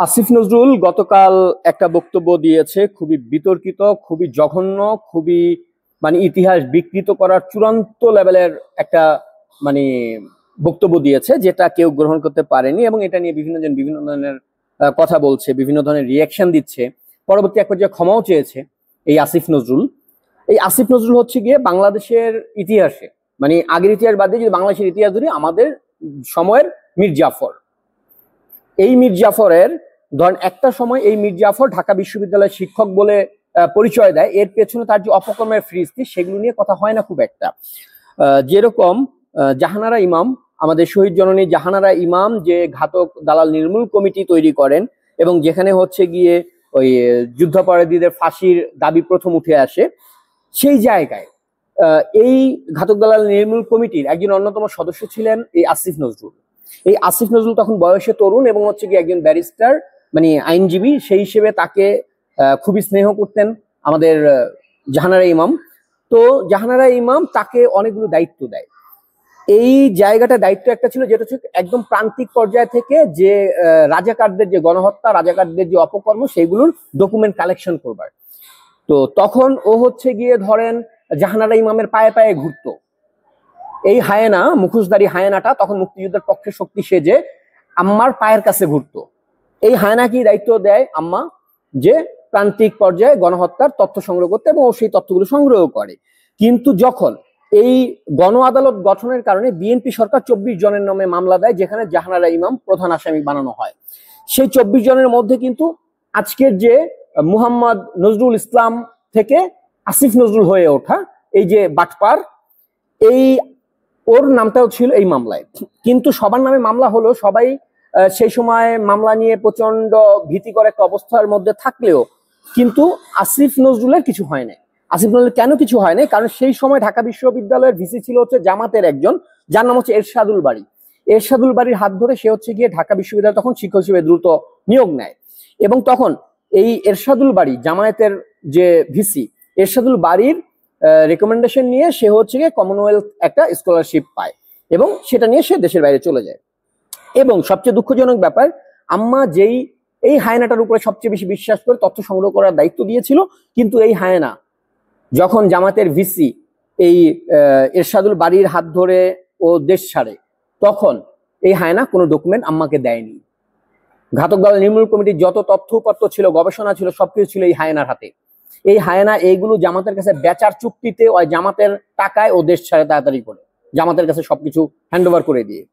আসিফ নজরুল গতকাল একটা বক্তব্য দিয়েছে, খুবই বিতর্কিত, খুবই জঘন্য, খুবই ইতিহাস বিকৃত করার চূড়ান্ত লেভেলের একটা মানে বক্তব্য দিয়েছে, যেটা কেউ গ্রহণ করতে পারেনি। এবং এটা নিয়ে বিভিন্ন জন বিভিন্ন ধরনের কথা বলছে, বিভিন্ন ধরনের রিয়াকশন দিচ্ছে। পরবর্তী এক পর্যায়ে ক্ষমাও চেয়েছে এই আসিফ নজরুল। এই আসিফ নজরুল হচ্ছে গিয়ে বাংলাদেশের ইতিহাসে, আগের ইতিহাস বাদ দিয়ে যদি বাংলাদেশের ইতিহাস ধরি, আমাদের সময়ের মীর জাফর। এই মীর জাফরের ধরেন একটা সময় এই মীর জাফর ঢাকা বিশ্ববিদ্যালয়ের শিক্ষক বলে পরিচয় দেয়। এর পেছনে তার যে অপকর্মের ফিরিস্তি, সেগুলো নিয়ে কথা হয় না খুব একটা। যেরকম জাহানারা ইমাম, আমাদের শহীদ জননী জাহানারা ইমাম যে ঘাতক দালাল নির্মূল কমিটি তৈরি করেন, এবং যেখানে হচ্ছে গিয়ে ওই যুদ্ধাপরাধীদের ফাঁসির দাবি প্রথম উঠে আসে, সেই জায়গায় এই ঘাতক দালাল নির্মূল কমিটির একজন অন্যতম সদস্য ছিলেন এই আসিফ নজরুল। এই আসিফ নজরুল তখন বয়সে তরুণ এবং হচ্ছে কি একজন ব্যারিস্টার, আইনজীবী। সেই হিসেবে তাকে খুবই স্নেহ করতেন আমাদের জাহানারা ইমাম। তো জাহানারা ইমাম তাকে অনেকগুলো দায়িত্ব দেয়। এই জায়গাটা দায়িত্ব একটা ছিল, যেটা হচ্ছে একদম প্রান্তিক পর্যায় থেকে যে রাজাকারদের যে গণহত্যা, রাজাকারদের যে অপকর্ম, সেইগুলোর ডকুমেন্ট কালেকশন করবার। তো তখন ও হচ্ছে গিয়ে ধরেন জাহানারা ইমামের পায়ে পায়ে ঘুরতো। এই হায়েনা, মুখোশধারী হায়েনাটা তখন মুক্তিযুদ্ধের পক্ষে শক্তি সেজে আম্মার পায়ের কাছে ঘুরতো। এই হায়েনা কি দায়িত্ব দেয় আম্মা, যে প্রান্তিক পর্যায়ে গণহত্যার তথ্য সংগ্রহ করতে, এবং ও সেই তথ্যগুলো সংগ্রহ করে। কিন্তু যখন এই গণ আদালত গঠনের কারণে বিএনপি সরকার 24 জনের নামে মামলা দেয়, যেখানে জাহানারা ইমাম প্রধান আসামি বানানো হয়, সেই 24 জনের মধ্যে কিন্তু আজকের যে মুহাম্মদ নজরুল ইসলাম থেকে আসিফ নজরুল হয়ে ওঠা এই যে বাটপার, এই ওর নামটাও ছিল এই মামলায়। কিন্তু সবার নামে মামলা হলো, সবাই সেই সময় মামলা নিয়ে প্রচন্ড ভীতিকর একটা অবস্থার মধ্যে থাকলেও কিন্তু আসিফ নজরুলের কিছু হয় নাই। আসিফ নজরুল কেন কিছু হয় নাই? কারণ সেই সময় ঢাকা বিশ্ববিদ্যালয়ের ভিসি ছিল হচ্ছে জামাতের একজন, যার নাম হচ্ছে এরশাদুল বারী। এরশাদুল বারীর হাত ধরে সে হচ্ছে গিয়ে ঢাকা বিশ্ববিদ্যালয় তখন শিক্ষক হিসেবে দ্রুত নিয়োগ নেয়। এবং তখন এই এরশাদুল বারী, জামায়াতের যে ভিসি, এরশাদুল বারীর রেকমেন্ডেশন নিয়ে সে হচ্ছে গিয়ে কমনওয়েলথ একটা স্কলারশিপ পায়, এবং সেটা নিয়ে সে দেশের বাইরে চলে যায়। এবং সবচেয়ে দুঃখজনক ব্যাপার, আম্মা যেই এই হায়নাটার উপরে সবচেয়ে বেশি বিশ্বাস করে তথ্য সংগ্রহ করার দায়িত্ব দিয়েছিল, কিন্তু এই হায়না যখন জামাতের ভিসি এই এরশাদুল বারীর হাত ধরে ও দেশ ছাড়ে, তখন এই হায়না কোনো ডকুমেন্ট আম্মাকে দেয়নি। ঘাতক দালাল নির্মূল কমিটির যত তথ্যপত্র ছিল, গবেষণা ছিল, সবকিছু ছিল এই হায়নার হাতে। এই হায়না এইগুলো জামাতের কাছে বেচার চুক্তিতে ওই জামাতের টাকায় ও দেশ ছাড়ে তাড়াতাড়ি করে, জামাতের কাছে সবকিছু হ্যান্ড ওভার করে দিয়ে।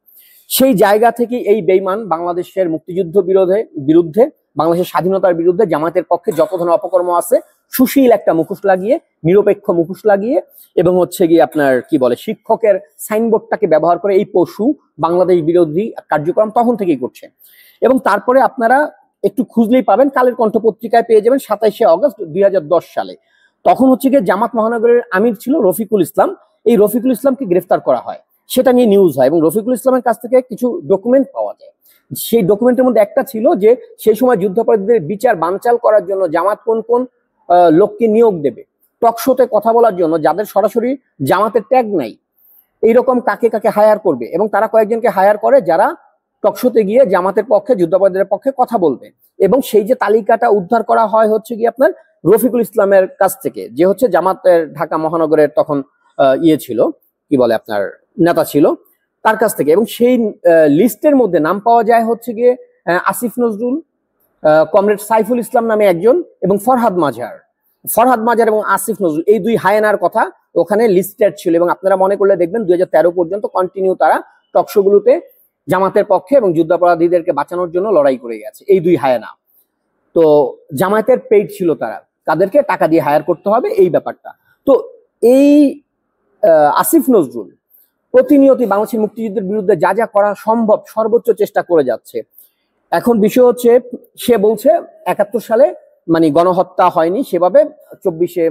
সেই জায়গা থেকে এই বেঈমান বাংলাদেশের মুক্তিযুদ্ধ বিরুদ্ধে, বাংলাদেশের স্বাধীনতার বিরুদ্ধে, জামাতের পক্ষে যত ধরনের অপকর্ম আছে, সুশীল একটা মুখোশ লাগিয়ে, নিরপেক্ষ মুখোশ লাগিয়ে, এবং হচ্ছে গিয়ে আপনার কি বলে শিক্ষকের সাইনবোর্ডটাকে ব্যবহার করে এই পশু বাংলাদেশ বিরোধী কার্যক্রম তখন থেকেই করছে। এবং তারপরে আপনারা একটু খুঁজলেই পাবেন, কালের কণ্ঠ পত্রিকায় পেয়ে যাবেন 27শে অগস্ট 2010 সালে। তখন হচ্ছে গিয়ে জামাত মহানগরের আমির ছিল রফিকুল ইসলাম। এই রফিকুল ইসলামকে গ্রেফতার করা হয়, সেটা নিয়ে নিউজ হয়, এবং রফিকুল ইসলামের কাছ থেকে কিছু ডকুমেন্ট পাওয়া যায়। সেই ডকুমেন্টের মধ্যে একটা ছিল যে সেই সময় যুদ্ধাপরাধীদের বিচার বানচাল করার জন্য জামাত কোন কোন লোককে নিয়োগ দেবে, টকশোতে কথা বলার জন্য, যাদের সরাসরি জামাতের ট্যাগ নাই, এইরকম কাকে কাকে হায়ার করবে। এবং তারা কয়েকজনকে হায়ার করে যারা টকশোতে গিয়ে জামাতের পক্ষে, যুদ্ধাপরাধীদের পক্ষে কথা বলবে। এবং সেই যে তালিকাটা উদ্ধার করা হয় হচ্ছে গিয়ে আপনার রফিকুল ইসলামের কাছ থেকে, যে হচ্ছে জামাতের ঢাকা মহানগরের তখন ইয়ে ছিল, কি বলে আপনার নেতা ছিল, তার কাছ থেকে। এবং সেই লিস্টের মধ্যে নাম পাওয়া যায় হচ্ছে গিয়ে আসিফ নজরুল, কমরেড সাইফুল ইসলাম নামে একজন, এবং ফরহাদ মাজার এবং আসিফ নজরুল, এই দুই হায়েনার কথা ওখানে লিস্টেড ছিল। এবং আপনারা মনে করলে দেখবেন 2013 পর্যন্ত কন্টিনিউ তারা টকশোগুলোতে জামাতের পক্ষে এবং যুদ্ধাপরাধীদেরকে বাঁচানোর জন্য লড়াই করে গেছে এই দুই হায়েনা। তো জামায়াতের পেইড ছিল তারা, তাদেরকে টাকা দিয়ে হায়ার করতে হবে, এই ব্যাপারটা। তো এই আসিফ নজরুল প্রতিনিয়ত বাংলাদেশের মুক্তিযুদ্ধের বিরুদ্ধে যা যা করা সম্ভব সর্বোচ্চ চেষ্টা করে যাচ্ছে। এখন বিষয় হচ্ছে, সে বলছে 71 সালে গণহত্যা হয়নি সেভাবে, 24-এ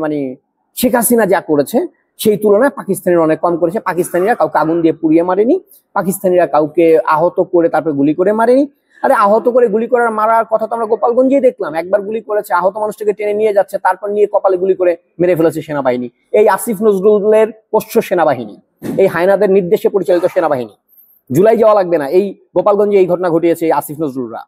শেখ হাসিনা যা করেছে সেই তুলনায় পাকিস্তানিরা অনেক কম করেছে। পাকিস্তানিরা কাউকে আগুন দিয়ে পুড়িয়ে মারেনি, পাকিস্তানিরা কাউকে আহত করে তারপরে গুলি করে মারেনি। আরে আহত করে গুলি করার মারার কথা তো আমরা গোপালগঞ্জেই দেখলাম, একবার গুলি করেছে, আহত মানুষটাকে টেনে নিয়ে যাচ্ছে, তারপর নিয়ে কপালে গুলি করে মেরে ফেলেছে সেনাবাহিনী। এই আসিফ নজরুলের পোষ্য সেনাবাহিনী, এই হায়নাদের নির্দেশে পরিচালিত সেনাবাহিনী। জুলাই যাওয়া লাগবে না, এই গোপালগঞ্জে এই ঘটনা ঘটিয়েছে এই আসিফ নজরুলরা।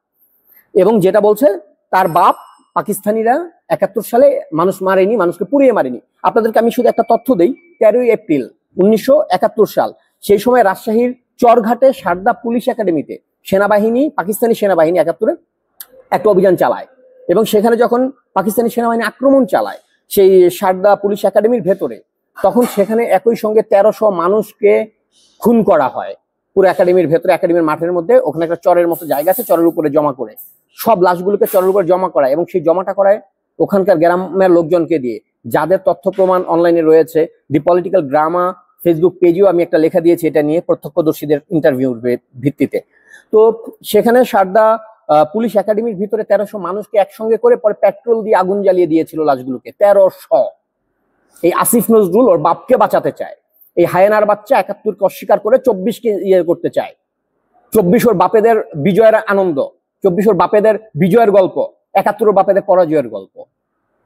এবং যেটা বলছে তার বাপ পাকিস্তানিরা 71 সালে মানুষ মারেনি, মানুষকে পুড়িয়ে মারেনি। আপনাদেরকে আমি শুধু একটা তথ্য দেই, 13ই এপ্রিল 1971 সাল, সেই সময় রাজশাহীর চরঘাটে সারদা পুলিশ একাডেমিতে সেনাবাহিনী, পাকিস্তানি সেনাবাহিনী 71-এ একটা অভিযান চালায় এবং সেখানে যখন পাকিস্তানি সেনাবাহিনী আক্রমণ চালায় সেই সারদা পুলিশ একাডেমির ভেতরে, তখন সেখানে একই সঙ্গে 1300 মানুষকে খুন করা হয় পুরো একাডেমির ভেতরে, একাডেমির মাঠের মধ্যে। ওখানে একটা চরের মতো জায়গা আছে, চরের উপরে জমা করে সব লাশগুলোকে চরের উপরে জমা করায় এবং সেই জমাটা করায় ওখানকার গ্রামের লোকজনকে দিয়ে, যাদের তথ্য প্রমাণ অনলাইনে রয়েছে। দি পলিটিক্যাল ড্রামা ফেসবুক পেজেও আমি একটা লেখা দিয়েছি এটা নিয়ে, প্রত্যক্ষদর্শীদের ইন্টারভিউর ভিত্তিতে। তো সেখানে সারদা পুলিশ একাডেমির ভিতরে 1300 মানুষকে একসঙ্গে করে পরে পেট্রোল দিয়ে আগুন জ্বালিয়ে দিয়েছিল লাশগুলোকে, 1300। এই আসিফ নজরুল ওর বাপকে বাঁচাতে চায়, এই হায়েনার বাচ্চা 71-কে অস্বীকার করে 24-কে ইয়ে করতে চায়। 24 ওর বাপেদের বিজয়ের আনন্দ, 24 ওর বাপেদের বিজয়ের গল্প, 71 ওর বাপেদের পরাজয়ের গল্প।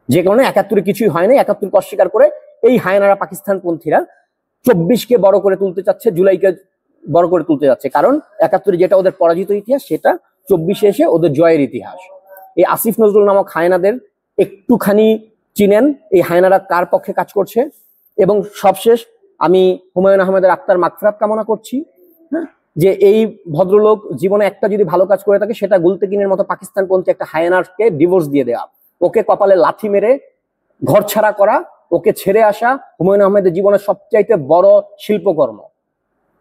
যে কারণে 71-এ কিছুই হয় না, 71-কে অস্বীকার করে এই হায়েনারা পাকিস্তানপন্থীরা 24-কে বড় করে তুলতে চাচ্ছে, জুলাইকে বড় করে তুলতে যাচ্ছে। কারণ 71-এ যেটা ওদের পরাজিত ইতিহাস, সেটা 24-এ এসে ওদের জয়ের ইতিহাস। এই আসিফ নজরুল নামক হায়েনাদের একটুখানি চিনেন, এই হায়েনারা কার পক্ষে কাজ করছে। এবং সবশেষ আমি হুমায়ুন আহমেদের আত্মার মাগফিরাত কামনা করছি, হ্যাঁ, যে এই ভদ্রলোক জীবনে একটা যদি ভালো কাজ করে থাকে সেটা গুলতেকিনের মতো পাকিস্তানপন্থী একটা হায়েনারকে ডিভোর্স দিয়ে দেওয়া, ওকে কপালে লাথি মেরে ঘর ছাড়া করা, ওকে ছেড়ে আসা হুমায়ুন আহমেদের জীবনের সবচাইতে বড় শিল্পকর্ম।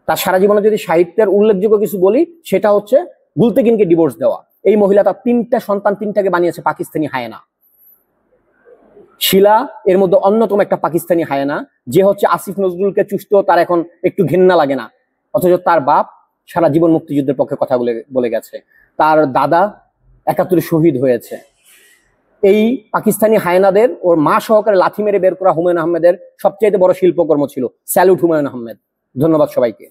তার সারা জীবনে যদি সাহিত্যের উল্লেখযোগ্য কিছু বলি সেটা হচ্ছে গুলতেকিনকে ডিভোর্স দেওয়া। এই মহিলা তার 3টা সন্তান 3টাকে বানিয়েছে পাকিস্তানি হায়েনা। শিলা এর মধ্যে অন্যতম একটা পাকিস্তানি হায়েনা, যে হচ্ছে আসিফ নজরুলকে চুষত তার এখন একটু ঘৃণা লাগে না, অথচ তার বাপ সারা জীবন মুক্তিযুদ্ধের পক্ষে কথা বলে গেছে, তার দাদা 71-এ শহীদ হয়েছে। এই পাকিস্তানি হায়েনাদের ওর মা সহকারে লাথি মেরে বের করা হুমায়ুন আহমেদের সবচেয়ে বড় শিল্পকর্ম ছিল। স্যালুট হুমায়ুন আহমেদ। ধন্যবাদ সবাইকে।